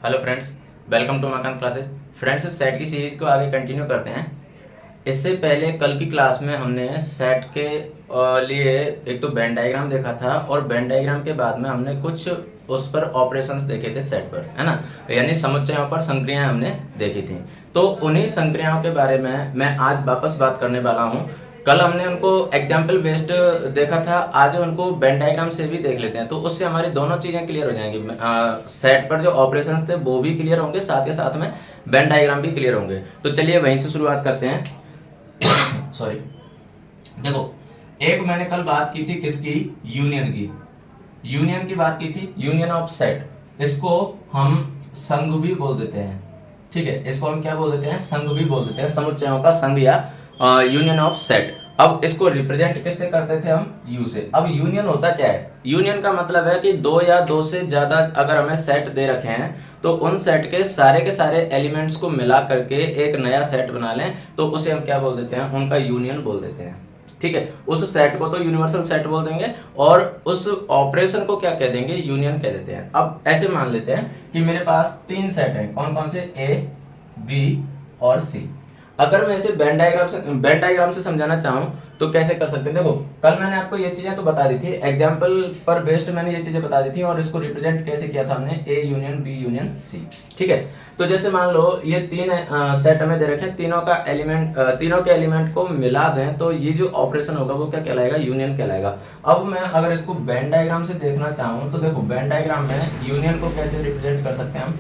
Hello friends, welcome to मकान classes. Friends, set की series को आगे कंटिन्यू करते हैं। इससे पहले कल की क्लास में हमने सेट के लिए एक तो वेन डायग्राम देखा था और वेन डायग्राम के बाद में हमने कुछ उस पर ऑपरेशंस देखे थे सेट पर, है ना। यानी समुच्चयों पर संक्रियाएं हमने देखी थी। तो उन्हीं संक्रियाओं के बारे में मैं आज वापस बात करने वाला हूँ। कल हमने उनको एग्जाम्पल बेस्ड देखा था, आज उनको वेन डायग्राम से भी देख लेते हैं, तो उससे हमारी दोनों चीज़ें क्लियर हो जाएंगी। सेट पर जो ऑपरेशंस थे वो भी क्लियर होंगे, साथ के साथ में वेन डायग्राम भी क्लियर होंगे। तो चलिए वहीं से शुरुआत करते हैं। सॉरी, देखो, एक मैंने कल बात की थी किसकी, यूनियन की। यूनियन की बात की थी, यूनियन ऑफ सेट। इसको हम संघ भी बोल देते हैं, ठीक है। इसको हम क्या बोल देते हैं, संघ भी बोल देते हैं, समुच्चयों का संघ या यूनियन ऑफ सेट। अब इसको रिप्रेजेंट किससे करते थे हम, यू से। अब यूनियन होता क्या है, यूनियन का मतलब है कि दो या दो से ज्यादा अगर हमें सेट दे रखे हैं तो उन सेट के सारे एलिमेंट्स को मिला करके एक नया सेट बना लें, तो उसे हम क्या बोल देते हैं, उनका यूनियन बोल देते हैं, ठीक है। उस सेट को तो यूनिवर्सल सेट बोल देंगे और उस ऑपरेशन को क्या कह देंगे, यूनियन कह देते हैं। अब ऐसे मान लेते हैं कि मेरे पास तीन सेट हैं, कौन कौन से, ए, बी और सी। अगर मैं इसे वेन डायग्राम से समझाना चाहूं तो कैसे कर सकते हैं। देखो, कल मैंने आपको ये चीजें तो बता दी थी, एग्जाम्पल पर बेस्ड मैंने ये चीजें बता दी थी, और इसको रिप्रेजेंट कैसे किया था हमने, A union B union C, ठीक है। तो जैसे मान लो ये तीन सेट हमें दे रखे हैं, तीनों के एलिमेंट को मिला दें तो ये जो ऑपरेशन होगा वो क्या कहलाएगा, यूनियन कहलाएगा। अब मैं अगर इसको वेन डायग्राम से देखना चाहूँ तो देखो, वेन डायग्राम में यूनियन को कैसे रिप्रेजेंट कर सकते हैं हम।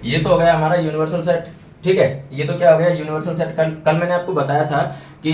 ये तो हो गया हमारा यूनिवर्सल सेट, ठीक है। ये तो क्या हो गया, यूनिवर्सल सेट। कल मैंने आपको बताया था कि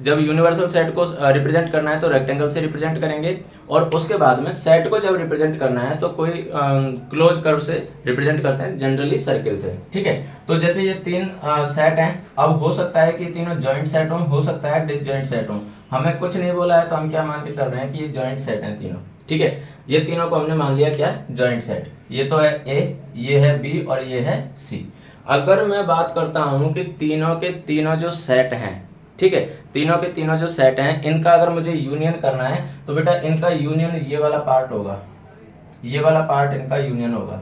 जब यूनिवर्सल सेट को रिप्रेजेंट करना है तो रेक्टेंगल से रिप्रेजेंट करेंगे, और उसके बाद में सेट को जब रिप्रेजेंट करना है तो कोई क्लोज कर्व से रिप्रेजेंट करते हैं, जनरली सर्किल से, ठीक है। तो जैसे ये तीन सेट हैं, अब हो सकता है कि तीनों जॉइंट सेट हो सकता है डिसजॉइंट सेट हो। हमें कुछ नहीं बोला है तो हम क्या मान के चल रहे हैं कि ये जॉइंट सेट हैं तीनों, ठीक है। ये तीनों को हमने मान लिया क्या, जॉइंट सेट। ये तो है ए, ये है बी और ये है सी। अगर मैं बात करता हूं कि तीनों के तीनों जो सेट हैं, ठीक है, तीनों के तीनों जो सेट हैं इनका अगर मुझे यूनियन करना है तो बेटा इनका यूनियन ये वाला पार्ट होगा, ये वाला पार्ट इनका यूनियन होगा,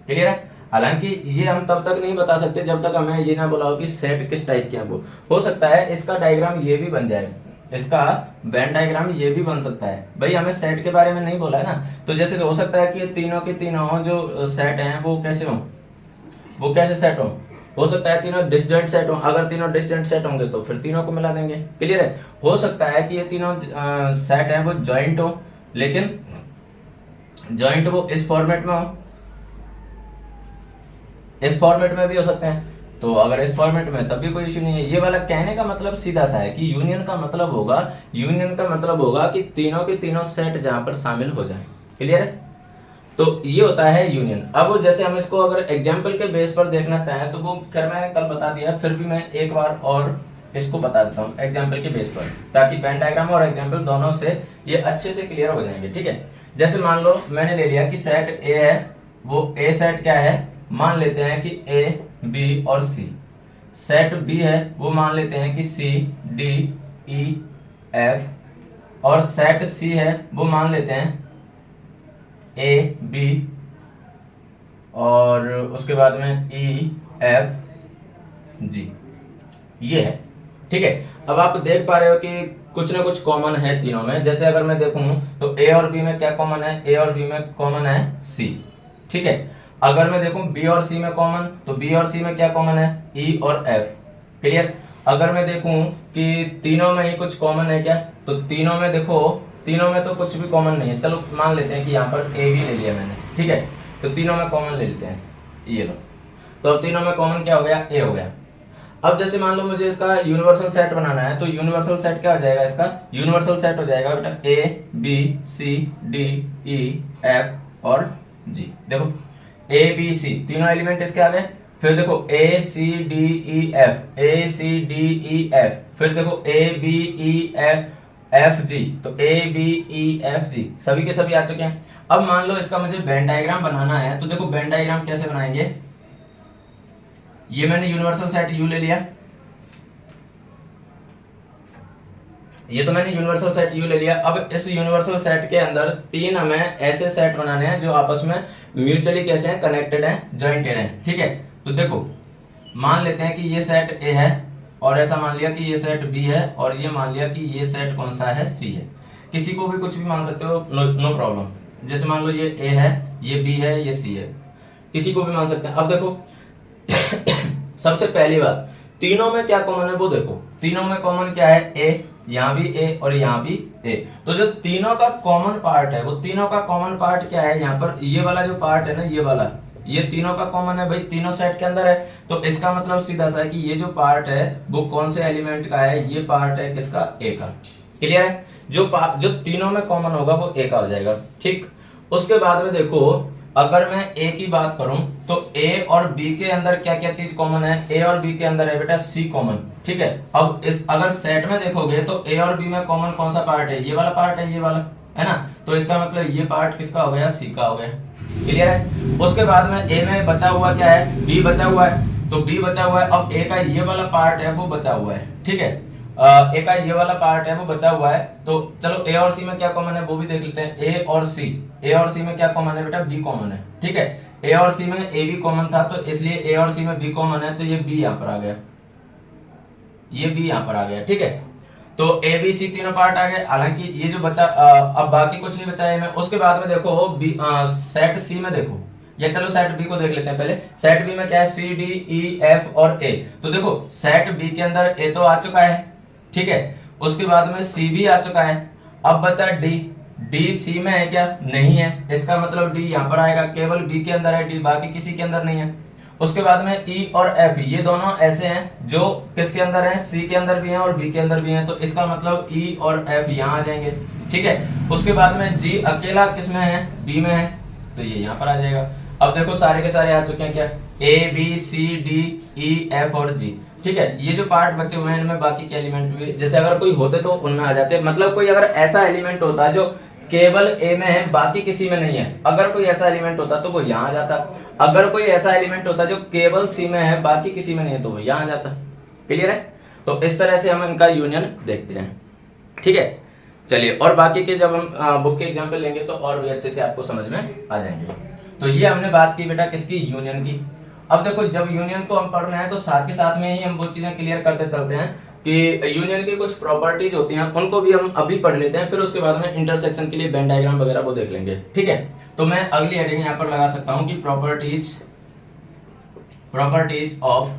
क्लियर है। हालांकि ये हम तब तक नहीं बता सकते जब तक हमें ये ना बोला हो कि सेट किस टाइप के हैं। वो हो सकता है इसका डायग्राम ये भी बन जाए, इसका वेन डायग्राम ये भी बन सकता है। भाई हमें सेट के बारे में नहीं बोला है ना, तो जैसे हो सकता है कि ये तीनों के तीनों जो सेट हैं वो कैसे हों, वो कैसे सेट हो सकता है तीनों डिसजॉइंट सेट हो। अगर तीनों डिसजॉइंट सेट होंगे तो फिर तीनों को मिला देंगे, क्लियर है। हो सकता है कि ये तीनों सेट हैं वो जॉइंट हो, लेकिन जॉइंट वो इस फॉर्मेट में हो, इस फॉर्मेट में भी हो सकते हैं। तो अगर इस फॉर्मेट में तब भी कोई इश्यू नहीं है। ये वाला कहने का मतलब सीधा सा है कि यूनियन का मतलब होगा कि तीनों के तीनों सेट जहां पर शामिल हो जाएं, क्लियर है। तो ये होता है यूनियन। अब जैसे हम इसको अगर एग्जाम्पल के बेस पर देखना चाहें तो वो खैर मैंने कल बता दिया, फिर भी मैं एक बार और इसको बता देता हूँ एग्जाम्पल के बेस पर, ताकि पेन डायग्राम और एग्जाम्पल दोनों से ये अच्छे से क्लियर हो जाएंगे, ठीक है। जैसे मान लो मैंने ले लिया कि सेट ए है, वो ए सेट क्या है, मान लेते हैं कि ए बी और सी। सेट बी है, वो मान लेते हैं कि सी डी ई एफ। और सेट सी है, वो मान लेते हैं ए बी और उसके बाद में ई एफ जी, ये है, ठीक है। अब आप देख पा रहे हो कि कुछ ना कुछ कॉमन है तीनों में। जैसे अगर मैं देखूं तो ए और बी में क्या कॉमन है, ए और बी में कॉमन है सी, ठीक है। अगर मैं देखूं बी और सी में कॉमन, तो बी और सी में क्या कॉमन है, ई और एफ, क्लियर। अगर मैं देखूं कि तीनों में ही कुछ कॉमन है क्या, तो तीनों में देखो, तीनों में तो कुछ भी कॉमन नहीं है। चलो मान लेते हैं कि यहाँ पर ए भी ले लिया मैंने, ठीक है। तो तीनों में कॉमन ले लेते हैं, ये लो। तो अब तीनों में कॉमन क्या हो गया, ए हो गया। अब जैसे मान लो मुझे इसका यूनिवर्सल सेट बनाना है, तो यूनिवर्सल सेट क्या हो जाएगा, इसका यूनिवर्सल सेट हो जाएगा बेटा A B C D E F और जी। देखो ए बी सी तीनों एलिमेंट इसके आ गए। फिर देखो A C D E F, A C D E F, फिर देखो A B E F F G, तो A B E F G सभी के सभी आ चुके हैं। अब मान लो इसका मुझे वेन डायग्राम बनाना है, तो देखो वेन डायग्राम कैसे बनाएंगे। ये मैंने यूनिवर्सल सेट यू ले लिया, ये तो मैंने यूनिवर्सल सेट यू ले लिया। अब इस यूनिवर्सल सेट के अंदर 3 हमें ऐसे सेट बनाने हैं जो आपस में म्यूचुअली कैसे हैं, कनेक्टेड हैं, जॉइंटेड हैं। ठीक है, तो देखो मान लेते हैं कि ये सेट ए है, और ऐसा मान लिया कि ये सेट बी है, और ये मान लिया कि ये सेट कौन सा है, सी है। किसी को भी कुछ भी मान सकते हो, नो प्रॉब्लम। जैसे मान लो ये ए है, ये बी है, ये सी है, किसी को भी मान सकते हैं। अब देखो सबसे पहली बात, तीनों में क्या कॉमन है वो देखो। तीनों में कॉमन क्या है, ए, यहाँ भी ए और यहाँ भी ए। तो जो तीनों का कॉमन पार्ट है, वो तीनों का कॉमन पार्ट क्या है, यहाँ पर ये वाला जो पार्ट है ना, ये वाला, ये तीनों का कॉमन है भाई, तीनों सेट के अंदर है। तो इसका मतलब सीधा सा है कि ये जो पार्ट है वो कौन से एलिमेंट का है, ये पार्ट है किसका, ए का। क्लियर है, जो तीनों में कॉमन होगा वो ए का हो जाएगा। ठीक, उसके बाद में देखो, अगर मैं ए की बात करूं तो ए और बी के अंदर क्या क्या चीज कॉमन है, ए और बी के अंदर है बेटा सी कॉमन। ठीक है, अब इस अगर सेट में देखोगे तो ए और बी में कॉमन कौन सा पार्ट है, ये वाला पार्ट है, ये वाला है ना। तो इसका मतलब ये पार्ट किसका हो गया, सी का हो गया। क्लियर है, उसके बाद में ए में बचा हुआ क्या है, बी बचा हुआ है, तो बी बचा हुआ है। अब ए का ये वाला पार्ट है वो बचा हुआ है। ठीक है, ए का ये वाला पार्ट है वो बचा हुआ है। तो चलो ए और सी में क्या कॉमन है वो भी देख लेते हैं। ए और सी में क्या कॉमन है बेटा, बी कॉमन है। ठीक है, ए और सी में ए भी कॉमन था, तो इसलिए ए और सी में बी कॉमन है, तो ये बी यहाँ पर आ गया, ये बी यहाँ पर आ गया। ठीक है, तो ए बी सी तीनों पार्ट आ गए। हालांकि ये जो बचा, अब बाकी कुछ नहीं बचा है में। उसके बाद में देखो बी, सेट सी में देखो, या चलो सेट बी को देख लेते हैं पहले। सेट बी में क्या है, सी डी ई एफ और ए। तो देखो सेट बी के अंदर ए तो आ चुका है, ठीक है, उसके बाद में सी भी आ चुका है। अब बचा डी, डी सी में है क्या, नहीं है, इसका मतलब डी यहाँ पर आएगा, केवल बी के अंदर है डी, बाकी किसी के अंदर नहीं है। उसके बाद में ई और एफ, ये दोनों ऐसे हैं जो किसके अंदर हैं, सी के अंदर भी हैं और बी के अंदर भी हैं, तो इसका मतलब ई और एफ यहाँ आ जाएंगे। ठीक है, उसके बाद में जी अकेला किस में है, बी में है, तो ये यहाँ पर आ जाएगा। अब देखो सारे के सारे आ चुके हैं क्या, A B C D E F और जी। ठीक है, ये जो पार्ट बचे हुए हैं इनमें बाकी के एलिमेंट भी, जैसे अगर कोई होते तो उनमें आ जाते, मतलब कोई अगर ऐसा एलिमेंट होता जो केवल ए में है बाकी किसी में नहीं है, अगर कोई ऐसा एलिमेंट होता तो वो यहाँ आ जाता। अगर कोई ऐसा एलिमेंट होता जो केवल सी में है बाकी किसी में नहीं है तो वो यहाँ आ जाता। क्लियर है, तो इस तरह से हम इनका यूनियन देखते हैं। ठीक है, चलिए, और बाकी के जब हम बुक के एग्जाम्पल लेंगे तो और भी अच्छे से आपको समझ में आ जाएंगे। तो ये हमने बात की बेटा किसकी, यूनियन की। अब देखो जब यूनियन को हम पढ़ रहे हैं तो साथ के साथ में ही हम वो चीजें क्लियर करते चलते हैं कि यूनियन की कुछ प्रॉपर्टीज होती हैं, उनको भी हम अभी पढ़ लेते हैं, फिर उसके बाद में इंटरसेक्शन के लिए वेन डायग्राम वगैरह वो देख लेंगे। ठीक है, तो मैं अगली हेडिंग यहाँ पर लगा सकता हूँ कि प्रॉपर्टीज ऑफ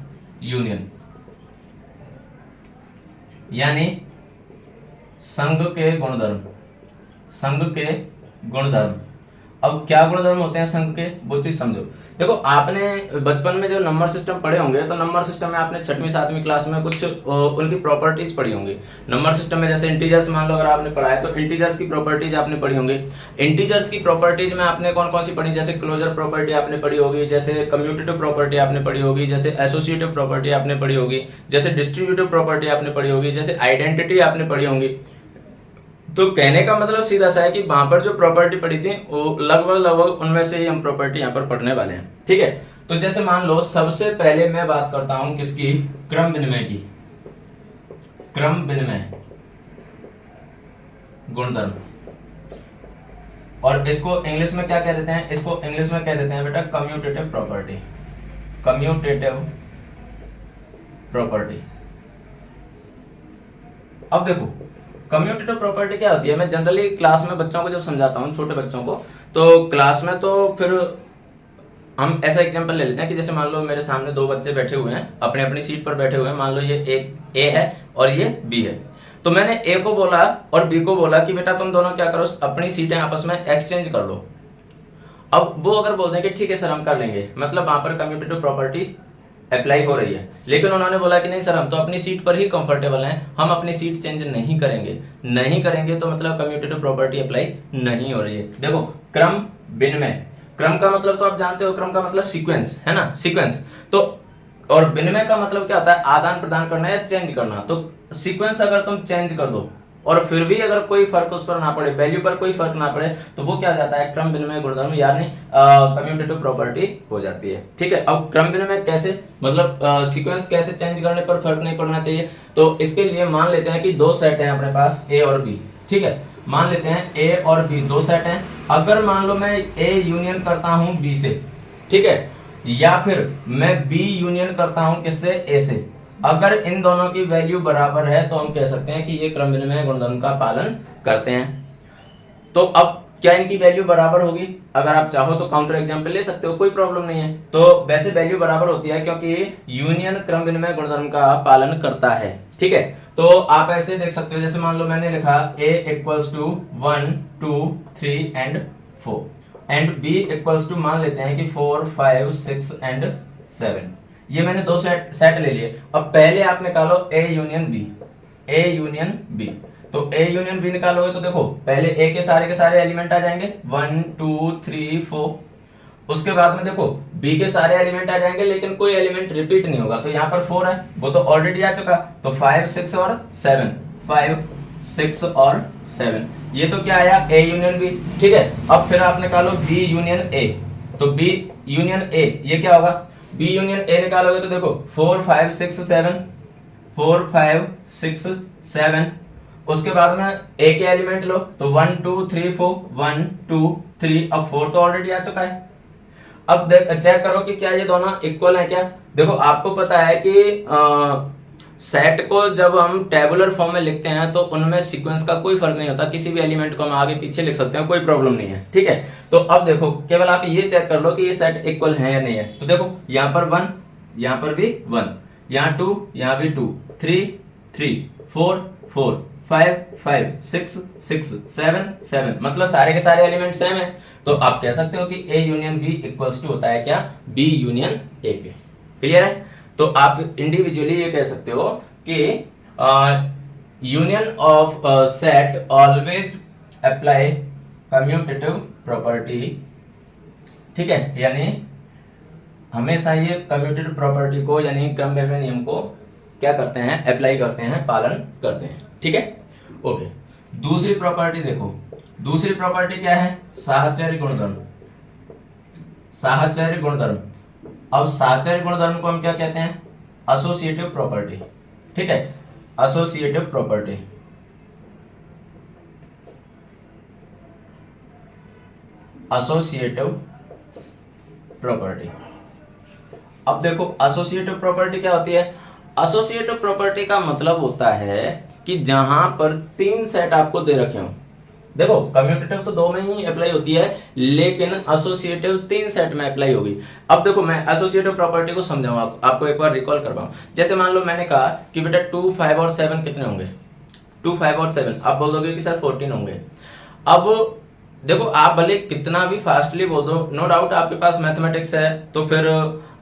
यूनियन, यानी संघ के गुणधर्म, संघ के गुणधर्म। अब क्या गुणधर्म होते हैं संघ के, वो चीज समझो। देखो आपने बचपन में जो नंबर सिस्टम पढ़े होंगे, तो नंबर सिस्टम में आपने 6वीं 7वीं क्लास में कुछ उनकी प्रॉपर्टीज पढ़ी होंगी। नंबर सिस्टम में जैसे इंटीजर्स मान लो अगर आपने पढ़ा है तो इंटीजर्स की प्रॉपर्टीज आपने पढ़ी होंगी। इंटीजर्स की प्रॉपर्टीज में आपने कौन कौन सी पढ़ी, जैसे क्लोजर प्रॉपर्टी आपने पढ़ी होगी, जैसे कम्यूटेटिव प्रॉपर्टी आपने पढ़ी होगी, जैसे एसोसिएटिव प्रॉपर्टी आपने पढ़ी होगी, जैसे डिस्ट्रीब्यूटिव प्रॉपर्टी आपने पढ़ी होगी, जैसे आइडेंटिटी आपने पढ़ी होंगी। तो कहने का मतलब सीधा सा है कि वहां पर जो प्रॉपर्टी पड़ी थी वो लगभग उनमें से ही हम प्रॉपर्टी यहाँ पर पढ़ने वाले हैं। ठीक है, तो जैसे मान लो सबसे पहले मैं बात करता हूं किसकी, क्रम विनिमय की, क्रम विनिमय गुणधर्म। और इसको इंग्लिश में क्या कह देते हैं, इसको इंग्लिश में कह देते हैं बेटा कम्यूटेटिव प्रॉपर्टी, कम्यूटेटिव प्रॉपर्टी। अब देखो कम्यूटेटिव प्रॉपर्टी क्या होती है, मैं जनरली क्लास में बच्चों को जब समझाता हूँ, छोटे बच्चों को, तो क्लास में तो फिर हम ऐसा एग्जांपल ले लेते हैं कि जैसे मान लो मेरे सामने 2 बच्चे बैठे हुए हैं, अपने अपनी सीट पर बैठे हुए हैं, मान लो ये एक ए है और ये बी है। तो मैंने ए को बोला और बी को बोला कि बेटा तुम दोनों क्या करो, अपनी सीटें आपस में एक्सचेंज कर लो। अब वो अगर बोल दें कि ठीक है सर हम कर लेंगे, मतलब वहां पर कम्यूटेटिव प्रॉपर्टी अप्लाई हो रही है, लेकिन उन्होंने बोला कि नहीं सर हम तो अपनी सीट पर ही कंफर्टेबल हैं, हम अपनी सीट चेंज नहीं करेंगे, नहीं करेंगे, तो मतलब कम्यूटेटिव प्रॉपर्टी अप्लाई नहीं हो रही है। देखो क्रम विनिमय, क्रम का मतलब तो आप जानते हो, क्रम का मतलब सीक्वेंस है ना, सीक्वेंस। तो और विनिमय का मतलब क्या होता है, आदान प्रदान करना या चेंज करना। तो सीक्वेंस अगर तुम चेंज कर दो और फिर भी अगर कोई फर्क उस पर ना पड़े, वैल्यू पर कोई फर्क ना पड़े, तो वो क्या हो जाता है, क्रम विनिमय गुणधर्म यानी कम्यूटेटिव प्रॉपर्टी हो जाती है। ठीक है, अब क्रम विनिमय कैसे, मतलब सीक्वेंस कैसे चेंज करने पर फर्क नहीं पड़ना चाहिए, तो इसके लिए मान लेते हैं कि दो सेट है अपने पास ए और बी। ठीक है, मान लेते हैं ए और बी दो सेट हैं। अगर मान लो मैं ए यूनियन करता हूं बी से, ठीक है, या फिर मैं बी यूनियन करता हूं किससे, ए से, अगर इन दोनों की वैल्यू बराबर है तो हम कह सकते हैं कि ये क्रम विनिमय गुणधर्म का पालन करते हैं। तो अब क्या इनकी वैल्यू बराबर होगी, अगर आप चाहो तो काउंटर एग्जांपल ले सकते हो, कोई प्रॉब्लम नहीं है। तो वैसे वैल्यू बराबर होती है क्योंकि यूनियन क्रम विनिमय गुणधर्म का पालन करता है। ठीक है, तो आप ऐसे देख सकते हो, जैसे मान लो मैंने लिखा a equals to 1 2 3 and 4 and b equals to मान लेते हैं कि 4 5 6 एंड 7। ये मैंने दो सेट ले लिए। अब पहले आप निकालो a union b, a union b। तो a यूनियन b निकालोगे तो देखो पहले a के सारे एलिमेंट आ जाएंगे 1 2 3 4। उसके बाद में देखो b के सारे एलिमेंट आ जाएंगे लेकिन कोई एलिमेंट रिपीट नहीं होगा, तो यहाँ पर 4 है, वो तो ऑलरेडी आ चुका, तो 5 6 और 7, 5 6 और 7, ये तो क्या आया a यूनियन b। ठीक है, अब फिर आप निकालो b यूनियन a, तो b यूनियन a ये क्या होगा, b यूनियन a निकालोगे तो देखो 4 5 6 7, 4 5 6 7। उसके बाद में a के एलिमेंट लो तो 1 2 3 4, 1 2 3, अब 4 तो ऑलरेडी आ चुका है। अब चेक करो कि क्या ये दोनों इक्वल है क्या। देखो आपको पता है कि सेट को जब हम टेबुलर फॉर्म में लिखते हैं तो उनमें सीक्वेंस का कोई फर्क नहीं होता, किसी भी एलिमेंट को हम आगे पीछे लिख सकते हैं, कोई प्रॉब्लम नहीं है। ठीक है, तो अब देखो केवल आप ये चेक कर लो कि ये सेट इक्वल है या नहीं है। तो देखो यहाँ पर 1, यहाँ पर भी 1, यहाँ 2, यहाँ भी 2, 3 3 4 4 5 5 6 6 7 7, मतलब सारे के सारे एलिमेंट सेम है। तो आप कह सकते हो कि A union B equals to होता है क्या, B यूनियन A के। क्लियर है, तो आप इंडिविजुअली ये कह सकते हो कि union of set always apply commutative property. ठीक है, यानी हमेशा ये कम्यूटेटिव प्रॉपर्टी को यानी क्रम विनिमय नियम को क्या करते हैं, अप्लाई करते हैं, पालन करते हैं। ठीक है, ओके। दूसरी प्रॉपर्टी देखो, दूसरी प्रॉपर्टी क्या है, साहचर्य गुणधर्म। साहचर्य गुणधर्म, अब साहचर्य गुणधर्म को हम क्या कहते हैं, एसोसिएटिव प्रॉपर्टी। ठीक है, एसोसिएटिव प्रॉपर्टी, एसोसिएटिव प्रॉपर्टी। अब देखो एसोसिएटिव प्रॉपर्टी क्या होती है, एसोसिएटिव प्रॉपर्टी का मतलब होता है कि जहां पर तीन सेट आपको दे रखे हों। देखो कम्यूटेटिव तो दो में ही अप्लाई होती है लेकिन एसोसिएटिव तीन सेट में अप्लाई होगी। अब देखो मैं एसोसिएटिव प्रॉपर्टी को समझाऊंगा, आपको एक बार रिकॉल करवाऊं। जैसे मान लो मैंने कहा कि बेटा 2 5 और 7 कितने होंगे, 2 5 और 7, आप बोल दोगे कि सर 14 होंगे। अब देखो आप भले कितना भी फास्टली बोल दो, नो डाउट आपके पास मैथमेटिक्स है तो फिर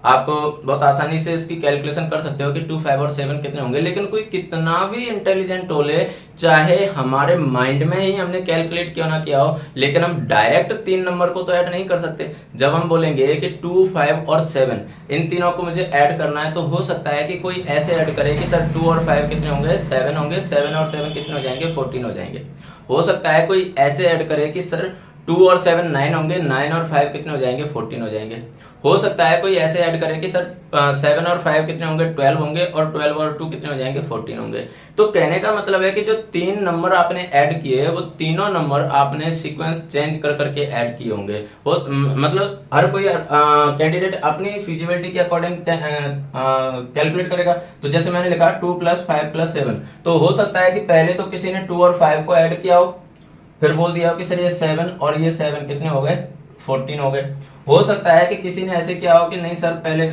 आप बहुत आसानी से इसकी कैलकुलेशन कर सकते हो कि 2 5 और 7 कितने होंगे। लेकिन कोई कितना भी इंटेलिजेंट हो ले, चाहे हमारे माइंड में ही हमने कैलकुलेट क्यों ना किया हो, लेकिन हम डायरेक्ट तीन नंबर को तो ऐड नहीं कर सकते। जब हम बोलेंगे कि 2 5 और 7 इन तीनों को मुझे ऐड करना है, तो हो सकता है कि कोई ऐसे ऐड करे कि सर 2 और 5 कितने होंगे, 7 होंगे, 7 और 7 कितने हो जाएंगे, 14 हो जाएंगे। हो सकता है कोई ऐसे ऐड करे कि सर 2 और 7 9 होंगे, 9 और 5 कितने हो जाएंगे, 14 हो जाएंगे। हो सकता है कोई ऐसे ऐड करे कि सर 7 और 5 कितने होंगे, 12 होंगे, और 12 और 2 कितने हो जाएंगे, 14 होंगे। तो कहने का मतलब है कि जो तीन नंबर आपने ऐड किए वो तीनों नंबर आपने सीक्वेंस चेंज कर करके ऐड किए होंगे। मतलब हर कोई कैंडिडेट अपनी फिजिबिलिटी के अकॉर्डिंग कैलकुलेट करेगा। तो जैसे मैंने लिखा 2 + 5 + 7, तो हो सकता है कि पहले तो किसी ने 2 और 5 को ऐड किया हो, फिर बोल दिया हो कि सर ये 7 और ये 7 कितने हो गए, 14 हो गए। हो सकता है कि किसी ने ऐसे किया हो कि नहीं सर पहले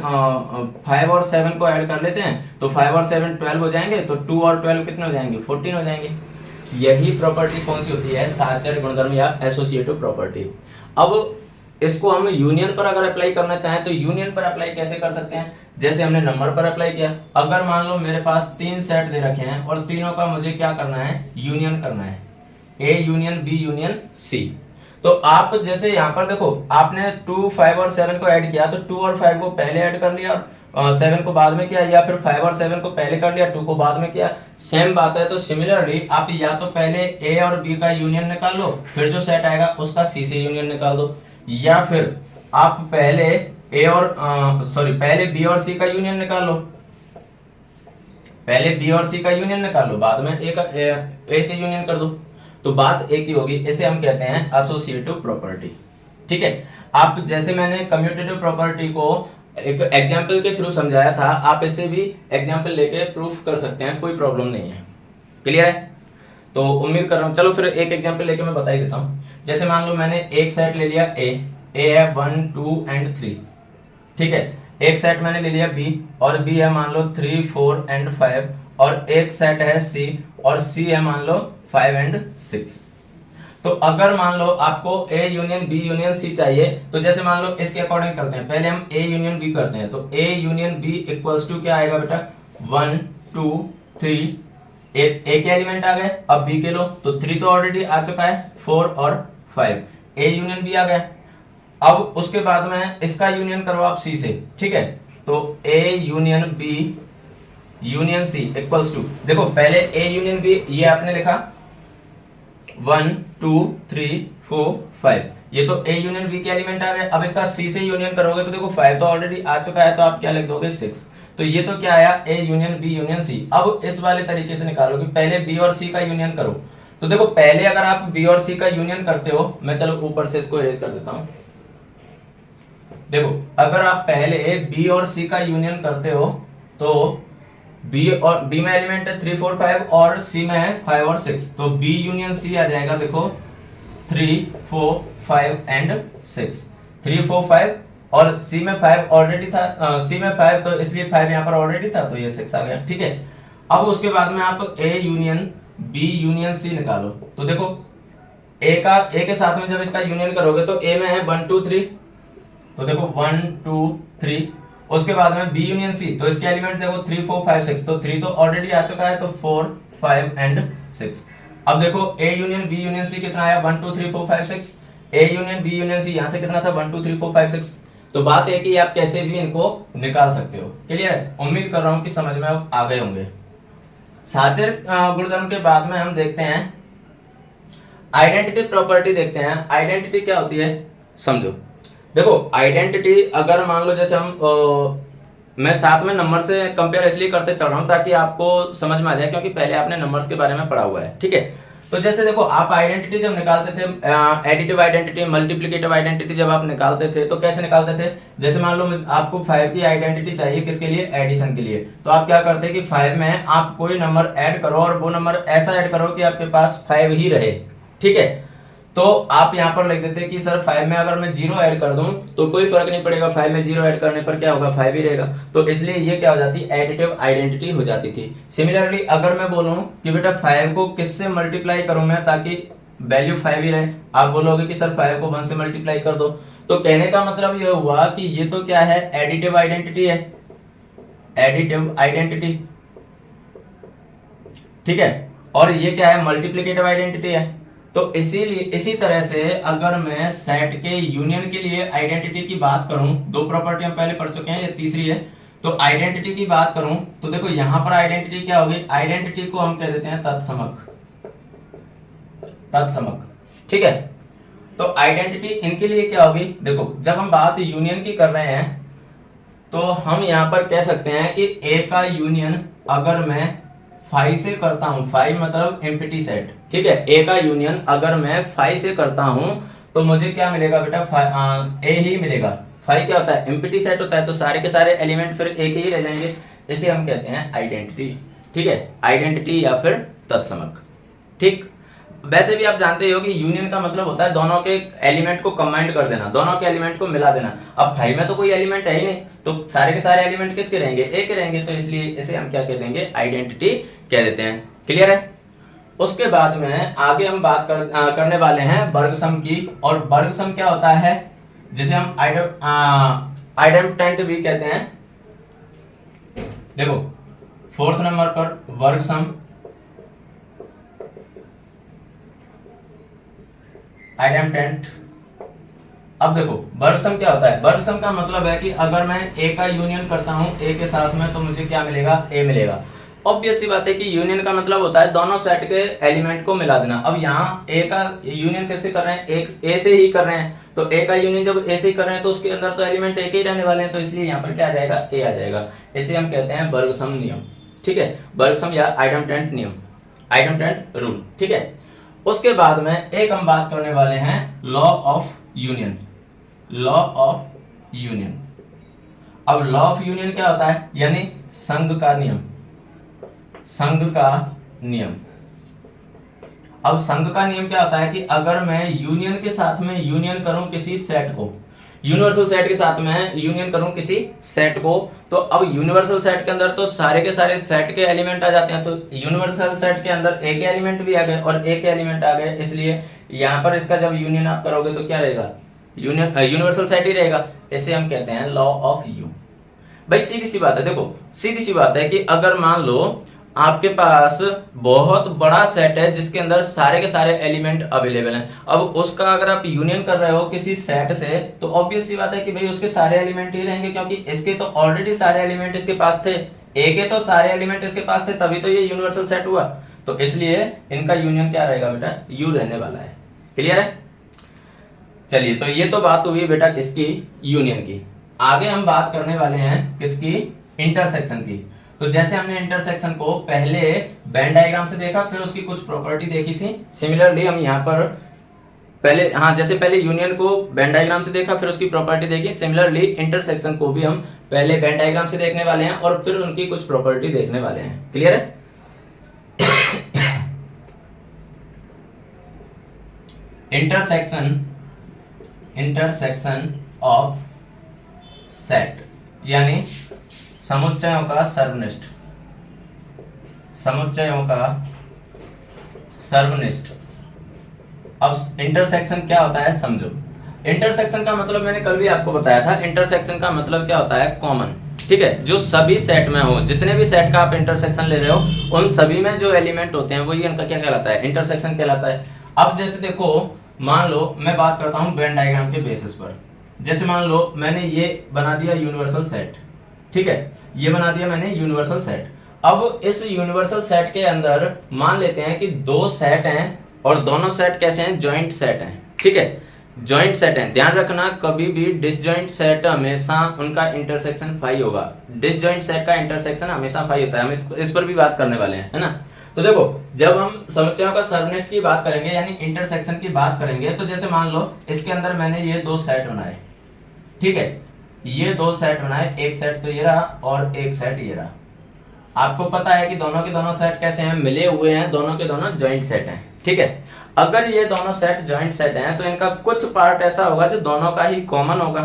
5 और 7 को ऐड कर लेते हैं, तो 5 और 7 12 हो जाएंगे, तो 2 और 12 कितने हो जाएंगे, 14 हो जाएंगे। यही प्रॉपर्टी कौन सी होती है, साहचर्य गुणधर्म या एसोसिएटिव प्रॉपर्टी। अब इसको हम यूनियन पर अगर अप्लाई करना चाहें तो यूनियन पर अप्लाई कैसे कर सकते हैं, जैसे हमने नंबर पर अप्लाई किया। अगर मान लो मेरे पास तीन सेट दे रखे हैं और तीनों का मुझे क्या करना है, यूनियन करना है, A union B union C। तो आप जैसे यहाँ पर देखो आपने 2 5 और 7 को ऐड किया, तो 2 और 5 को पहले ऐड कर लिया, 7 को बाद में किया, या फिर 5 और 7 को पहले कर लिया, 2 को बाद में किया, सेम बात है। तो सिमिलरली आप या तो पहले ए और बी का यूनियन निकाल लो, फिर जो सेट आएगा उसका सी से यूनियन निकाल दो, या फिर आप पहले पहले बी और सी का यूनियन निकाल लो, पहले बी और सी का यूनियन निकाल लो, बाद में ए से यूनियन कर दो, तो बात एक ही होगी। इसे हम कहते हैं एसोसिएटिव प्रॉपर्टी। ठीक है, आप जैसे मैंने कम्यूटेटिव प्रॉपर्टी को एक एग्जांपल के थ्रू समझाया था, आप इसे भी एग्जांपल लेके प्रूफ कर सकते हैं, कोई प्रॉब्लम नहीं है। क्लियर है? तो उम्मीद कर रहा हूँ। चलो फिर एक एग्जांपल लेके मैं बता ही देता हूँ। जैसे मान लो मैंने एक सेट ले लिया ए है 1 2 एंड 3। ठीक है, एक सेट मैंने ले लिया बी, और बी है मान लो 3 4 एंड 5, और एक सेट है सी, और सी है मान लो 5 एंड 6। तो अगर मान लो आपको A union B union C चाहिए, तो जैसे मान लो इसके अकॉर्डिंग चलते हैं, पहले हम ए यूनियन बी करते हैं। तो A union B equals to क्या आएगा बेटा, 1 2 3, ए के एलिमेंट आ गए, अब बी के लो, तो 3 तो ऑलरेडी आ चुका है, 4 और 5, ए यूनियन बी आ गया। अब उसके बाद में इसका यूनियन करो आप सी से। ठीक है, तो A union B union C equals to, देखो पहले ए यूनियन बी ये आपने लिखा 1 2 3 4 5, ये तो ए यूनियन बी के एलिमेंट आ गए। अब इसका सी से यूनियन करोगे तो देखो 5 तो ऑलरेडी आ चुका है, तो आप क्या लिख दोगे 6। तो ये तो क्या आया, A union B union C. अब इस वाले तरीके से निकालो कि पहले बी और सी का यूनियन करो। तो देखो पहले अगर आप बी और सी का यूनियन करते हो, मैं चलो ऊपर से इसको इरेज कर देता हूं। देखो अगर आप पहले बी और सी का यूनियन करते हो, तो बी में एलिमेंट है 3 4 5 और सी में है 5 और 6, तो बी यूनियन सी आ जाएगा। देखो 3 4 5 एंड 6, 3 4 5, और सी में 5 ऑलरेडी था, सी में 5 तो इसलिए 5 यहाँ पर ऑलरेडी था, तो ये 6 आ गया। ठीक है, अब उसके बाद में आप A union B union C निकालो। तो देखो ए के साथ में जब इसका यूनियन करोगे तो ए में है 1 2 3, तो देखो 1 2 3, उसके बाद में बी यूनियन सी, तो इसके एलिमेंट देखो 3 4 5 6, तो 3 तो ऑलरेडी आ चुका है, तो 4 5 एंड 6। अब देखो A union B union C कितना आया, 1 2 3 4 5 6, A union B union C यहाँ से कितना था 1 2 3 4 5 6। तो बात है कि आप कैसे भी इनको निकाल सकते हो। क्लियर है? उम्मीद कर रहा हूँ कि समझ में आप आ गए होंगे। साचर गुणधर्म के बाद में हम देखते हैं आइडेंटिटी प्रॉपर्टी। देखते हैं आइडेंटिटी क्या होती है, समझो। देखो आइडेंटिटी अगर मान लो जैसे हम मैं साथ में नंबर से कंपेयर इसलिए करते चल रहा हूं ताकि आपको समझ में आ जाए, क्योंकि पहले आपने नंबर्स के बारे में पढ़ा हुआ है। ठीक है, तो जैसे देखो आप आइडेंटिटी जब निकालते थे, एडिटिव आइडेंटिटी मल्टीप्लिकेटिव आइडेंटिटी जब आप निकालते थे तो कैसे निकालते थे, जैसे मान लो आपको 5 की आइडेंटिटी चाहिए, किसके लिए, एडिशन के लिए। तो आप क्या करते हैं कि 5 में आप कोई नंबर ऐड करो, और वो नंबर ऐसा ऐड करो कि आपके पास 5 ही रहे। ठीक है, तो आप यहाँ पर लिख देते हैं कि सर 5 में अगर मैं 0 ऐड कर दूं तो कोई फर्क नहीं पड़ेगा, 5 में 0 ऐड करने पर क्या होगा, 5 ही रहेगा। तो इसलिए ये क्या हो जाती है, एडिटिव आइडेंटिटी हो जाती थी। सिमिलरली अगर मैं बोलूं कि बेटा 5 को किससे मल्टीप्लाई करूं मैं ताकि वैल्यू 5 ही रहे, आप बोलोगे कि सर 5 को 1 से मल्टीप्लाई कर दो। तो कहने का मतलब ये हुआ कि ये तो क्या है, एडिटिव आइडेंटिटी है, एडिटिव आइडेंटिटी। ठीक है, और ये क्या है, मल्टीप्लिकेटिव आइडेंटिटी है। तो इसीलिए इसी तरह से अगर मैं सेट के यूनियन के लिए आइडेंटिटी की बात करूं, दो प्रॉपर्टी हम पहले पढ़ चुके हैं, ये तीसरी है। तो आइडेंटिटी की बात करूं तो देखो यहां पर आइडेंटिटी क्या होगी, आइडेंटिटी को हम कह देते हैं तत्समक, तत्समक। ठीक है, तो आइडेंटिटी इनके लिए क्या होगी, देखो जब हम बात यूनियन की कर रहे हैं तो हम यहां पर कह सकते हैं कि ए का यूनियन अगर मैं 5 से करता हूं, 5 मतलब एम्प्टी सेट। ठीक है, ए का यूनियन अगर मैं 5 से करता हूं तो मुझे क्या मिलेगा बेटा, ए ही मिलेगा। 5 क्या होता है, एम्प्टी सेट होता है, तो सारे के सारे एलिमेंट फिर एक ही रह जाएंगे, इसे हम कहते हैं आइडेंटिटी। ठीक है, आइडेंटिटी या फिर तत्समक। ठीक, वैसे भी आप जानते हो कि यूनियन का मतलब होता है दोनों के एलिमेंट को कंबाइंड कर देना, दोनों के एलिमेंट को मिला देना। अब 5 में तो कोई एलिमेंट है ही नहीं, तो सारे के सारे एलिमेंट किसके रहेंगे, ए के रहेंगे, तो इसलिए इसे हम क्या कह देंगे, आइडेंटिटी कह देते हैं। क्लियर है? उसके बाद में आगे हम बात करने वाले हैं वर्ग सम की। और वर्ग सम क्या होता है, जिसे हम आइडेम्पटेंट भी कहते हैं। देखो 4th नंबर पर वर्ग सम, आइडेम्पटेंट। अब देखो वर्ग सम क्या होता है, वर्ग सम का मतलब है कि अगर मैं ए का यूनियन करता हूं ए के साथ में तो मुझे क्या मिलेगा, ए मिलेगा। ऑब्वियस सी बात है कि यूनियन का मतलब होता है दोनों सेट के एलिमेंट को मिला देना। अब यहाँ ए का यूनियन कैसे कर रहे हैं, एक ए से ही कर रहे हैं, तो ए का यूनियन जब ए से ही कर रहे हैं तो उसके अंदर तो एलिमेंट एक ही रहने वाले हैं, तो इसलिए यहाँ पर क्या आ जाएगा, ए आ जाएगा। इसे हम कहते हैं वर्ग सम नियम, ठीक है, वर्ग सम या आइडेंटेंट नियम, आइडेंटेंट रूल, ठीक है। उसके बाद में एक हम बात करने वाले हैं law of union, law of union. अब लॉ ऑफ यूनियन क्या होता है, यानी संघ का नियम, संघ का नियम। अब संघ का नियम क्या होता है कि अगर मैं यूनियन के साथ में यूनियन करूं किसी सेट को, यूनिवर्सल सेट के साथ में यूनियन करूं किसी सेट को, तो अब यूनिवर्सल सेट के अंदर तो सारे के सारे सेट के एलिमेंट आ जाते हैं, तो यूनिवर्सल सेट के अंदर ए के एलिमेंट भी आ गए और ए के एलिमेंट आ गए, इसलिए यहां पर इसका जब यूनियन आप करोगे तो क्या रहेगा, यूनियन यूनिवर्सल सेट ही रहेगा। इसे हम कहते हैं लॉ ऑफ यू। भाई सीधी सी बात है, देखो सीधी सी बात है कि अगर मान लो आपके पास बहुत बड़ा सेट है जिसके अंदर सारे के सारे एलिमेंट अवेलेबल हैं, अब उसका अगर आप यूनियन कर रहे हो किसी सेट से तो ऑब्वियस सी बात है कि भाई उसके सारे एलिमेंट ही रहेंगे, क्योंकि इसके तो ऑलरेडी सारे एलिमेंट इसके पास थे, ए के तो सारे एलिमेंट इसके पास थे, तभी तो ये यूनिवर्सल सेट हुआ, तो इसलिए इनका यूनियन क्या रहेगा बेटा, यू रहने वाला है। क्लियर है? चलिए, तो ये तो बात हुई बेटा किसकी, यूनियन की। आगे हम बात करने वाले हैं किसकी, इंटरसेक्शन की। तो जैसे हमने इंटरसेक्शन को पहले वेन डायग्राम से देखा, फिर उसकी कुछ प्रॉपर्टी देखी थी, सिमिलरली हम यहाँ पर पहले, हाँ जैसे पहले यूनियन को वेन डायग्राम से देखा फिर उसकी प्रॉपर्टी देखी, सिमिलरली इंटरसेक्शन को भी हम पहले वेन डायग्राम से देखने वाले हैं और फिर उनकी कुछ प्रॉपर्टी देखने वाले हैं। क्लियर है? इंटरसेक्शन ऑफ सेट यानी समुच्चयों का सर्वनिष्ठ, समुच्चयों का सर्वनिष्ठ। अब इंटरसेक्शन क्या होता है समझो। इंटरसेक्शन का मतलब मैंने कल भी आपको बताया था, इंटरसेक्शन का मतलब क्या होता है, कॉमन, ठीक है, जो सभी सेट में हो, जितने भी सेट का आप इंटरसेक्शन ले रहे हो उन सभी में जो एलिमेंट होते हैं वही इनका क्या कहलाता है, इंटरसेक्शन कहलाता है। अब जैसे देखो, मान लो मैं बात करता हूं वेन डायग्राम के बेसिस पर, जैसे मान लो मैंने ये बना दिया यूनिवर्सल सेट, ठीक है, ये बना दिया मैंने यूनिवर्सल सेट। अब इस यूनिवर्सल सेट के अंदर मान लेते हैं कि दो सेट हैं और दोनों सेट कैसे हैं, जॉइंट सेट हैं, ठीक है, जॉइंट सेट हैं। ध्यान रखना कभी भी डिसजॉइंट सेट हमेशा उनका इंटरसेक्शन फाई होगा, डिसजॉइंट सेट का इंटरसेक्शन हमेशा फाई होता है, हम इस पर भी बात करने वाले हैं, है ना। तो देखो जब हम समुच्चयों का सर्वनिष्ठ की बात करेंगे यानी इंटरसेक्शन की बात करेंगे, तो जैसे मान लो इसके अंदर मैंने ये दो सेट बनाए, ठीक है, ये दो सेट बनाए, एक सेट तो ये रहा और एक सेट ये रहा। आपको पता है कि दोनों के दोनों सेट कैसे हैं, मिले हुए हैं, दोनों के दोनों जॉइंट सेट हैं, ठीक है। अगर ये दोनों सेट जॉइंट सेट हैं तो इनका कुछ पार्ट ऐसा होगा जो दोनों का ही कॉमन होगा,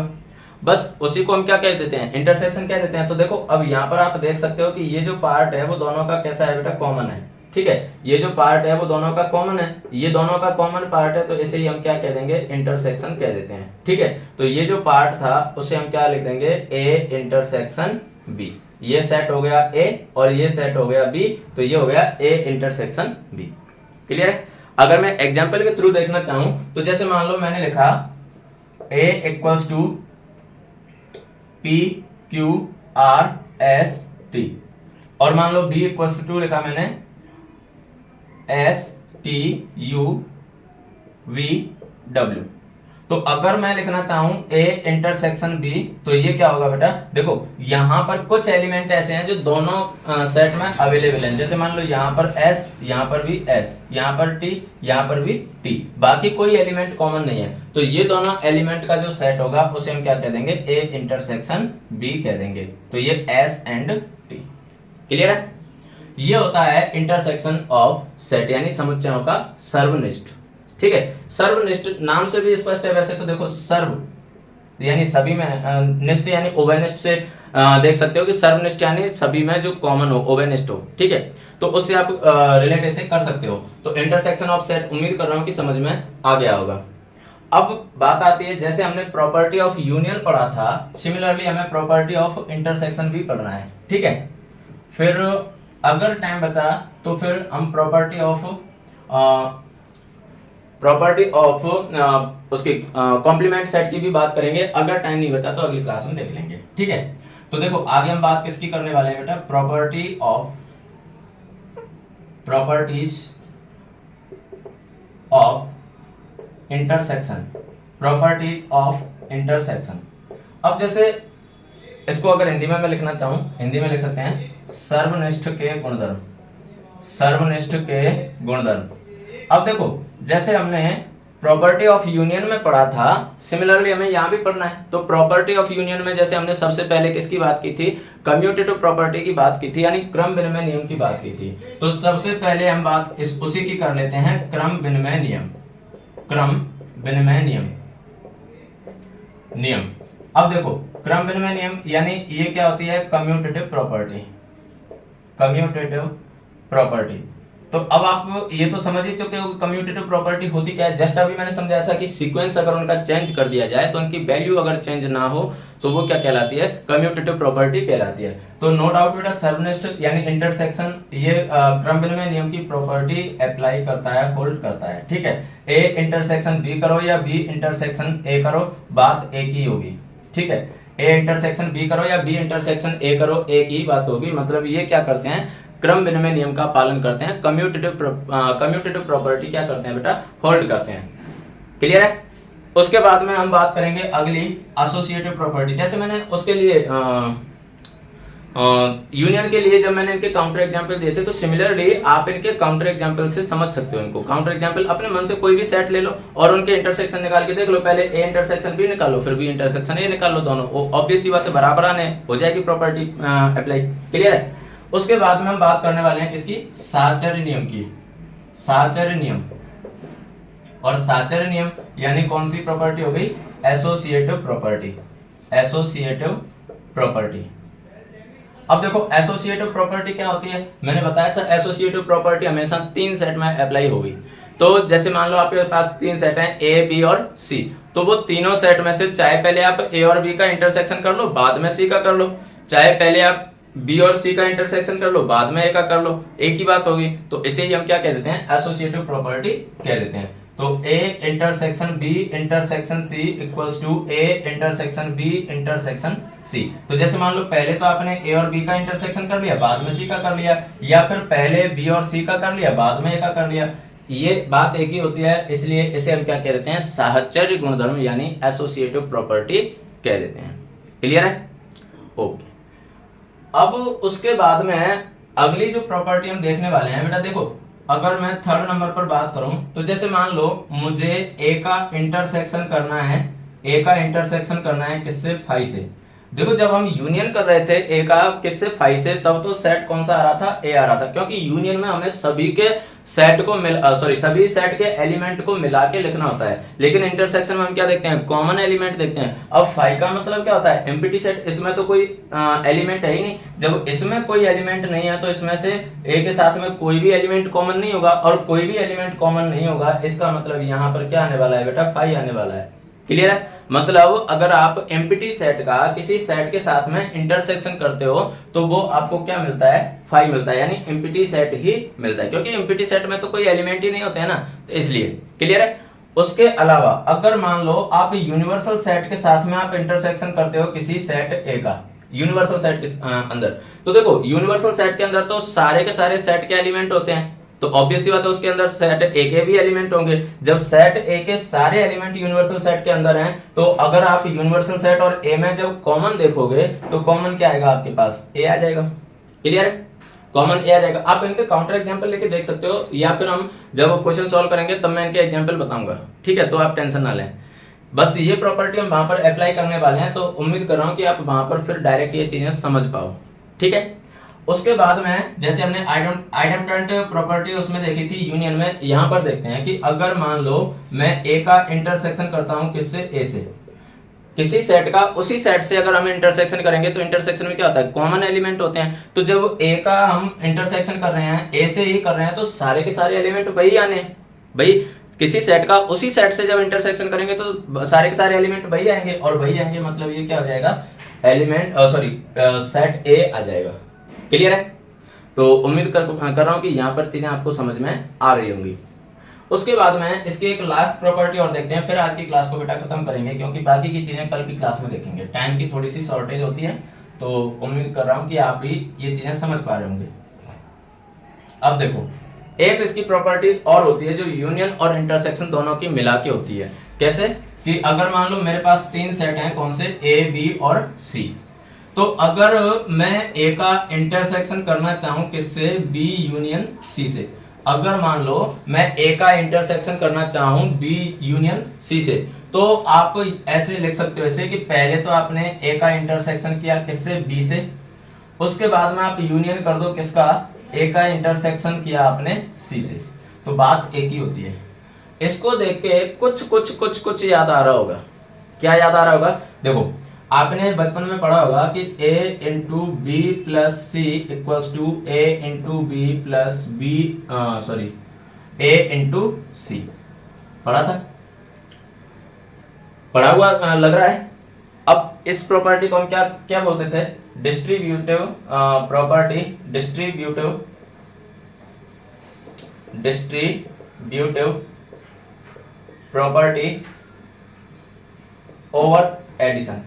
बस उसी को हम क्या कह देते हैं, इंटरसेक्शन कह देते हैं। तो देखो अब यहाँ पर आप देख सकते हो कि ये जो पार्ट है वो दोनों का कैसा है बेटा, कॉमन है, ठीक है, ये जो पार्ट है वो दोनों का कॉमन है, ये दोनों का कॉमन पार्ट है, तो इसे ही हम क्या कह देंगे, इंटरसेक्शन कह देते हैं, ठीक है। तो ये जो पार्ट था उसे हम क्या लिख देंगे, ए इंटरसेक्शन बी, ये सेट हो गया ए और ये सेट हो गया बी, तो ये हो गया ए इंटरसेक्शन बी। क्लियर है? अगर मैं एग्जांपल के थ्रू देखना चाहूं तो जैसे मान लो मैंने लिखा A equals to P Q R S T और मान लो बी इक्वल्स टू लिखा मैंने S T U V W. तो अगर मैं लिखना चाहूं ए इंटरसेक्शन बी तो ये क्या होगा बेटा, देखो यहां पर कुछ एलिमेंट ऐसे हैं जो दोनों सेट में अवेलेबल हैं, जैसे मान लो यहां पर एस, यहां पर भी एस, यहां पर टी, यहां पर भी टी, बाकी कोई एलिमेंट कॉमन नहीं है, तो ये दोनों एलिमेंट का जो सेट होगा उसे हम क्या कह देंगे, ए इंटरसेक्शन बी कह देंगे, तो ये एस एंड टी। क्लियर है? ये होता है इंटरसेक्शन ऑफ सेट यानी समुच्चयों का सर्वनिष्ठ, ठीक है। सर्वनिष्ठ नाम से भी स्पष्ट है, वैसे तो देखो सर्व यानी सभी में, निष्ठ यानी उभयनिष्ठ से देख सकते हो कि सर्वनिष्ठ यानी सभी में जो कॉमन हो, उभयनिष्ठ हो, ठीक है, तो उससे आप रिलेट ऐसे कर सकते हो। तो इंटरसेक्शन ऑफ सेट उम्मीद कर रहा हूं कि समझ में आ गया होगा। अब बात आती है, जैसे हमने प्रॉपर्टी ऑफ यूनियन पढ़ा था, सिमिलरली हमें प्रॉपर्टी ऑफ इंटरसेक्शन भी पढ़ना है, ठीक है। फिर अगर टाइम बचा तो फिर हम प्रॉपर्टी ऑफ प्रॉपर्टी ऑफ उसकी कॉम्प्लीमेंट सेट की भी बात करेंगे, अगर टाइम नहीं बचा तो अगली क्लास में देख लेंगे, ठीक है। तो देखो आगे हम बात किसकी करने वाले हैं बेटा, properties of intersection, properties of intersection. अब जैसे इसको अगर हिंदी में मैं लिखना चाहूं, हिंदी में लिख सकते हैं सर्वनिष्ठ के गुणधर्म, सर्वनिष्ठ के गुणधर्म। अब देखो जैसे हमने प्रॉपर्टी ऑफ यूनियन में पढ़ा था, सिमिलरली हमें यहां भी पढ़ना है। तो प्रॉपर्टी ऑफ यूनियन में जैसे हमने सबसे पहले किसकी बात की थी, कम्यूटेटिव प्रॉपर्टी की बात की थी, यानी क्रम विनिमय नियम की बात की थी। तो सबसे पहले हम बात उसी की कर लेते हैं, क्रम विनिमय नियम, क्रम विनिमय नियम। अब देखो क्रम विनिमय नियम यानी ये क्या होती है, कम्यूटेटिव प्रॉपर्टी, कम्यूटेटिव प्रॉपर्टी। तो अब आप ये तो समझ ही चुके हो कम्यूटेटिव प्रॉपर्टी होती क्या है। जस्ट अभी मैंने समझाया था कि सीक्वेंस अगर उनका चेंज कर दिया जाए तो उनकी वैल्यू अगर चेंज ना हो तो वो क्या कहलाती है, कम्यूटेटिव प्रॉपर्टी कहलाती है। तो नो डाउट बेटा सर्वनिष्ठ यानी इंटरसेक्शन ये क्रम विनिमय नियम की प्रॉपर्टी अप्लाई करता है, होल्ड करता है, ठीक है। ए इंटरसेक्शन बी करो या बी इंटरसेक्शन ए करो, बात एक ही होगी, ठीक है। ए इंटरसेक्शन बी करो या बी इंटरसेक्शन ए करो, एक ही बात होगी। मतलब ये क्या करते हैं, क्रम विनिमय नियम का पालन करते हैं, कम्यूटेटिव प्रॉपर्टी क्या करते हैं बेटा, होल्ड करते हैं। क्लियर है। उसके बाद में हम बात करेंगे अगली एसोसिएटिव प्रॉपर्टी। जैसे मैंने उसके लिए यूनियन के लिए जब मैंने इनके काउंटर एग्जांपल दिए थे, तो सिमिलरली आप इनके काउंटर एग्जांपल से समझ सकते हो इनको। काउंटर एग्जांपल अपने मन से कोई भी सेट ले लो और उनके इंटरसेक्शन निकाल के देख लो। पहले ए इंटरसेक्शन बी निकालो, फिर बी इंटरसेक्शन ए निकाल लो, दोनों वो ऑब्वियस सी बात है, बराबर आने हो जाएगी प्रॉपर्टी अप्लाई। क्लियर है। उसके बाद में हम बात करने वाले हैं किसकी, साहचर्य नियम की, साहचर्य नियम। और साहचर्य नियम यानी कौन सी प्रॉपर्टी हो गई, एसोसिएटिव प्रॉपर्टी, एसोसिएटिव प्रॉपर्टी। अब देखो एसोसिएटिव प्रॉपर्टी क्या होती है, मैंने बताया था एसोसिएटिव प्रॉपर्टी हमेशा 3 सेट में अप्लाई होगी। तो जैसे मान लो आपके पास 3 सेट हैं, ए बी और सी, तो वो तीनों सेट में से चाहे पहले आप ए और बी का इंटरसेक्शन कर लो, बाद में सी का कर लो, चाहे पहले आप बी और सी का इंटरसेक्शन कर लो, बाद में ए का कर लो, एक ही बात होगी। तो इसे ही हम क्या कह देते हैं, एसोसिएटिव प्रॉपर्टी कह देते हैं। तो A intersection B intersection C equals to A intersection B intersection C. तो जैसे मान लो पहले तो आपने ए और बी का इंटरसेक्शन कर लिया, बाद में सी का कर लिया, या फिर पहले बी और सी का कर लिया, बाद में ए का कर लिया, ये बात एक ही होती है। इसलिए इसे हम क्या कह देते हैं, साहचर्य गुणधर्म यानी एसोसिएटिव प्रॉपर्टी कह देते हैं। क्लियर है, ओके। अब उसके बाद में अगली जो प्रॉपर्टी हम देखने वाले हैं बेटा, देखो अगर मैं 3rd नंबर पर बात करूं, तो जैसे मान लो मुझे ए का इंटरसेक्शन करना है, ए का इंटरसेक्शन करना है किससे, फाई से। देखो जब हम यूनियन कर रहे थे ए का किससे, फाई से, तब तो सेट कौन सा आ रहा था, ए आ रहा था, क्योंकि यूनियन में हमें सभी के सेट को सभी सेट के एलिमेंट को मिला के लिखना होता है। लेकिन इंटरसेक्शन में हम क्या देखते हैं, कॉमन एलिमेंट देखते हैं। अब फाई का मतलब क्या होता है, एम्प्टी सेट, इसमें तो कोई एलिमेंट है ही नहीं। जब इसमें कोई एलिमेंट नहीं है तो इसमें से ए के साथ में कोई भी एलिमेंट कॉमन नहीं होगा, और कोई भी एलिमेंट कॉमन नहीं होगा, इसका मतलब यहाँ पर क्या आने वाला है बेटा, फाई आने वाला है। क्लियर है। मतलब अगर आप एम्प्टी सेट का किसी सेट के साथ में इंटरसेक्शन करते हो तो वो आपको क्या मिलता है, फाई मिलता है, यानी एम्प्टी सेट ही मिलता है, क्योंकि एम्प्टी सेट में तो कोई एलिमेंट ही नहीं होते हैं ना, तो इसलिए। क्लियर है। उसके अलावा अगर मान लो आप यूनिवर्सल सेट के साथ में आप इंटरसेक्शन करते हो किसी सेट ए का, यूनिवर्सल सेट के अंदर, तो देखो यूनिवर्सल सेट के अंदर तो सारे के सारे सेट के एलिमेंट होते हैं, तो ऑब्वियस सी बात है उसके अंदर सेट ए के भी एलिमेंट होंगे। जब सेट ए के सारे एलिमेंट यूनिवर्सल सेट के अंदर हैं, तो अगर आप यूनिवर्सल सेट और ए में जब कॉमन देखोगे तो कॉमन क्या आएगा आपके पास, ए आ जाएगा। क्लियर है, कॉमन ए आ जाएगा। आप इनके काउंटर एग्जांपल लेके देख सकते हो, या फिर हम जब क्वेश्चन सॉल्व करेंगे तब मैं इनके एग्जांपल बताऊंगा, ठीक है। तो आप टेंशन ना लें, बस ये प्रॉपर्टी हम वहां पर अप्लाई करने वाले हैं, तो उम्मीद कर रहा हूं कि आप वहां पर फिर डायरेक्ट ये चीजें समझ पाओ, ठीक है। उसके बाद में जैसे हमने आइडेंटिटी प्रॉपर्टी उसमें देखी थी यूनियन में, यहां पर देखते हैं कि अगर मान लो मैं ए का इंटरसेक्शन करता हूं किससे, ए से, किसी सेट का उसी सेट से अगर हम इंटरसेक्शन करेंगे तो इंटरसेक्शन में क्या होता है, कॉमन एलिमेंट होते हैं। तो जब ए का हम इंटरसेक्शन कर रहे हैं, ए से ही कर रहे हैं, तो सारे के सारे एलिमेंट वही आने, भाई किसी सेट का उसी सेट से जब इंटरसेक्शन करेंगे तो सारे के सारे एलिमेंट वही आएंगे, और वही आएंगे मतलब ये क्या हो जाएगा, एलिमेंट सेट ए आ जाएगा। क्लियर है। तो उम्मीद कर रहा हूं कि यहां पर चीजें आपको समझ में आ रही होंगी। उसके बाद में इसकी एक लास्ट प्रॉपर्टी और देखते हैं, फिर आज की क्लास को बेटा खत्म करेंगे, क्योंकि बाकी की चीजें कल की क्लास में देखेंगे। टाइम की थोड़ी सी शॉर्टेज होती है, तो उम्मीद कर रहा हूं कि आप भी ये चीजें समझ पा रहे होंगे। अब देखो, एक इसकी प्रॉपर्टी और होती है जो यूनियन और इंटरसेक्शन दोनों की मिला के होती है। कैसे कि अगर मान लो मेरे पास तीन सेट हैं, कौन से, ए, बी और सी, तो अगर मैं ए का इंटरसेक्शन करना चाहूं किससे, बी यूनियन सी से, अगर मान लो मैं ए का इंटरसेक्शन करना चाहूं बी यूनियन सी से, तो आप ऐसे लिख सकते हो ऐसे कि पहले तो आपने ए का इंटरसेक्शन किया किससे, बी से, उसके बाद में आप यूनियन कर दो किसका, ए का इंटरसेक्शन किया आपने सी से, तो बात एक ही होती है। इसको देख के कुछ कुछ कुछ कुछ याद आ रहा होगा। क्या याद आ रहा होगा? देखो, आपने बचपन में पढ़ा होगा कि a into B plus C equals to A into B plus B, sorry, A into C, पढ़ा था, पढ़ा हुआ लग रहा है। अब इस प्रॉपर्टी को हम क्या क्या बोलते थे, distributive property, distributive property over addition,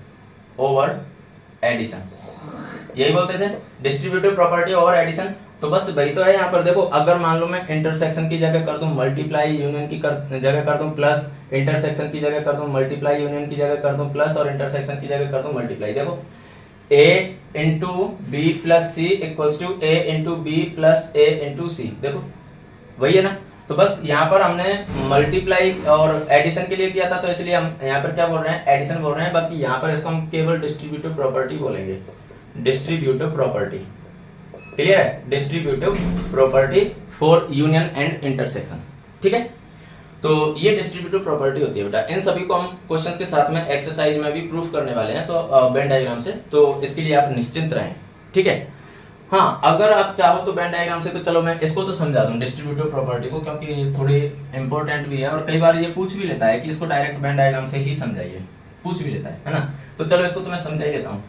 यही बोलते थे, डिस्ट्रीब्यूटिव प्रॉपर्टी ओवर एडिशन। तो बस वही तो है यहाँ पर। देखो, अगर मान लो मैं इंटरसेक्शन की जगह कर दूं मल्टीप्लाई, यूनियन की जगह कर दूं प्लस, इंटरसेक्शन की जगह कर दूं मल्टीप्लाई, यूनियन की जगह कर दूं प्लस, और इंटरसेक्शन की जगह कर दूं मल्टीप्लाई। देखो, a into B plus C equals to A into B plus A into C, देखो वही है ना। तो बस यहाँ पर हमने मल्टीप्लाई और एडिशन के लिए किया था, तो इसलिए हम यहाँ पर क्या बोल रहे हैं, एडिशन बोल रहे हैं। बाकी यहाँ पर इसको हम केवल डिस्ट्रीब्यूटिव प्रॉपर्टी बोलेंगे, डिस्ट्रीब्यूटिव प्रॉपर्टी, क्लियर है, distributive property for union and intersection, ठीक है। तो ये डिस्ट्रीब्यूटिव प्रॉपर्टी होती है बेटा। इन सभी को हम क्वेश्चंस के साथ में एक्सरसाइज में भी प्रूफ करने वाले हैं, तो वेन डायग्राम से, तो इसके लिए आप निश्चिंत रहें, ठीक है। हाँ, अगर आप चाहो तो वेन डायग्राम से, तो चलो मैं इसको तो समझा दूं डिस्ट्रीब्यूटिव प्रॉपर्टी को, क्योंकि ये थोड़ी इंपॉर्टेंट भी है और कई बार ये पूछ भी लेता है कि इसको डायरेक्ट वेन डायग्राम से ही समझाइए, पूछ भी लेता है ना। तो चलो इसको तो मैं समझा ही देता हूँ।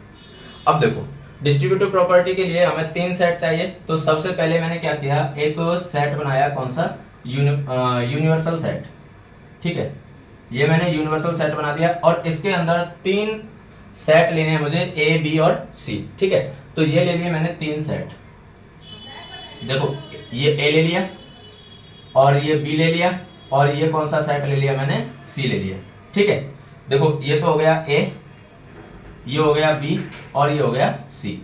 अब देखो, डिस्ट्रीब्यूटिव प्रॉपर्टी के लिए हमें तीन सेट चाहिए। तो सबसे पहले मैंने क्या किया, एक सेट बनाया, कौन सा, यूनिवर्सल सेट, ठीक है। ये मैंने यूनिवर्सल सेट बना दिया और इसके अंदर तीन सेट लेने हैं मुझे, ए, बी और सी, ठीक है। तो ये ले लिए मैंने तीन सेट। देखो, ये ए ले लिया और ये बी ले लिया और ये कौन सा सेट ले लिया मैंने, सी ले लिया, ठीक है। देखो, ये तो हो गया ए, ये हो गया बी और ये हो गया सी।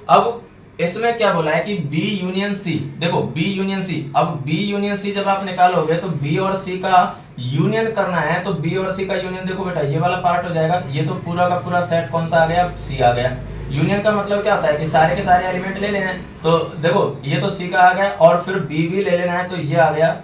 अब इसमें क्या बोला है कि बी यूनियन सी, देखो बी यूनियन सी। अब बी यूनियन सी जब आप निकालोगे तो बी और सी का यूनियन करना है, तो बी और सी का यूनियन, देखो बेटा ये वाला पार्ट हो जाएगा, ये तो पूरा का पूरा सेट कौन सा आ गया, सी आ गया। यूनियन का मतलब क्या होता है कि सारे के सारे एलिमेंट ले लेना है। तो देखो, ये तो सी का आ गया और फिर बी भी ले लेना है, तो ये आ गया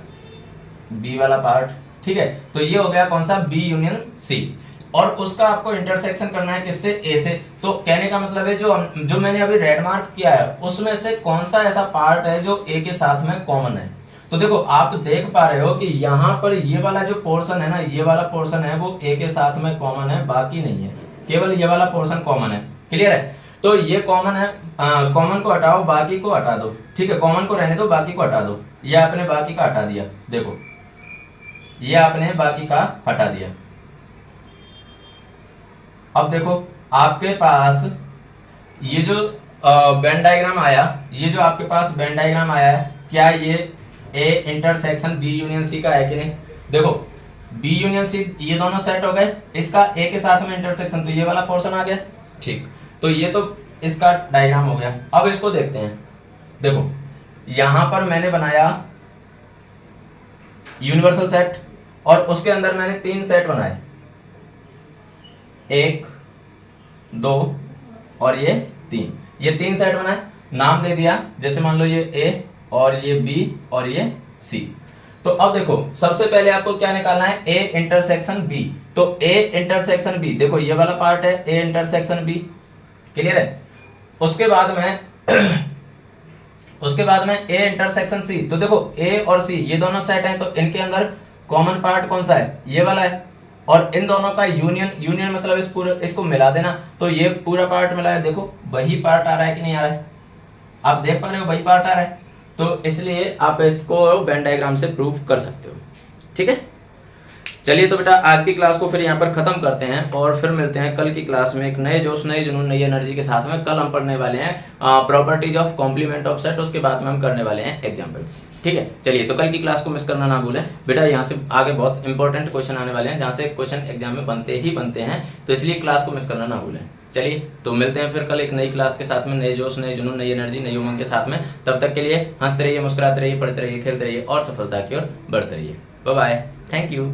बी वाला पार्ट, ठीक है। तो ये हो गया कौन सा, बी यूनियन सी। और उसका आपको इंटरसेक्शन करना है किससे, ए से। तो कहने का मतलब है जो मैंने अभी रेड मार्क किया है उसमें से कौन सा ऐसा पार्ट है जो ए के साथ में कॉमन है। तो देखो, आप देख पा रहे हो कि यहाँ पर ये वाला जो पोर्शन है ना, ये वाला पोर्शन है वो ए के साथ में कॉमन है, बाकी नहीं है, केवल ये वाला पोर्शन कॉमन है, क्लियर है। तो ये कॉमन है, कॉमन को हटाओ, बाकी को हटा दो, ठीक है। कॉमन को रहने दो, बाकी को हटा दो। ये आपने बाकी का हटा दिया, देखो ये आपने बाकी का हटा दिया। अब देखो, आपके पास ये जो वेन डायग्राम आया, ये जो आपके पास वेन डायग्राम आया है, क्या ये A intersection B union C का है कि नहीं। देखो, बी यूनियन सी, ये दोनों सेट हो गए, इसका ए के साथ में इंटरसेक्शन, तो ये वाला पोर्शन आ गया, ठीक। तो ये तो इसका डायग्राम हो गया। अब इसको देखते हैं। देखो, यहां पर मैंने बनाया यूनिवर्सल सेट और उसके अंदर मैंने तीन सेट बनाए, एक, दो और ये तीन। ये तीन सेट बनाए, नाम दे दिया, जैसे मान लो ये ए और ये बी और ये सी। तो अब देखो, सबसे पहले आपको क्या निकालना है, ए इंटरसेक्शन बी। तो ए इंटरसेक्शन बी, देखो ये वाला पार्ट है ए इंटरसेक्शन बी, क्लियर है। उसके बाद में ए इंटरसेक्शन सी। तो देखो, ए और सी ये दोनों सेट हैं, तो इनके अंदर कॉमन पार्ट कौन सा है, ये वाला है। और इन दोनों का यूनियन मतलब इसको मिला देना, तो ये पूरा पार्ट मिला है। देखो, वही पार्ट आ रहा है कि नहीं आ रहा है, आप देख पा रहे हो, वही पार्ट आ रहा है। तो इसलिए आप इसको वेन डायग्राम से प्रूव कर सकते हो, ठीक है, चलिए तो बेटा आज की क्लास को फिर यहाँ पर खत्म करते हैं और फिर मिलते हैं कल की क्लास में एक नए जोश, नए जुनून, नई एनर्जी के साथ में। कल हम पढ़ने वाले हैं properties of complement of set, उसके बाद में हम करने वाले हैं एग्जांपल्स। ठीक है, चलिए तो कल की क्लास को मिस करना ना भूलें बेटा, यहाँ से आगे बहुत इंपॉर्टेंट क्वेश्चन आने वाले हैं जहाँ से क्वेश्चन एग्जाम में बनते ही बनते हैं, तो इसलिए क्लास को मिस करना ना भूलें। चलिए तो मिलते हैं फिर कल एक नई क्लास के साथ में, नए जोश, नए जुनून, नई एनर्जी, नई उमंग के साथ में। तब तक के लिए हंसते रहिए, मुस्कुराते रहिए, पढ़ते रहिए, खेलते रहिए और सफलता की ओर बढ़ते रहिए। Bye bye, thank you.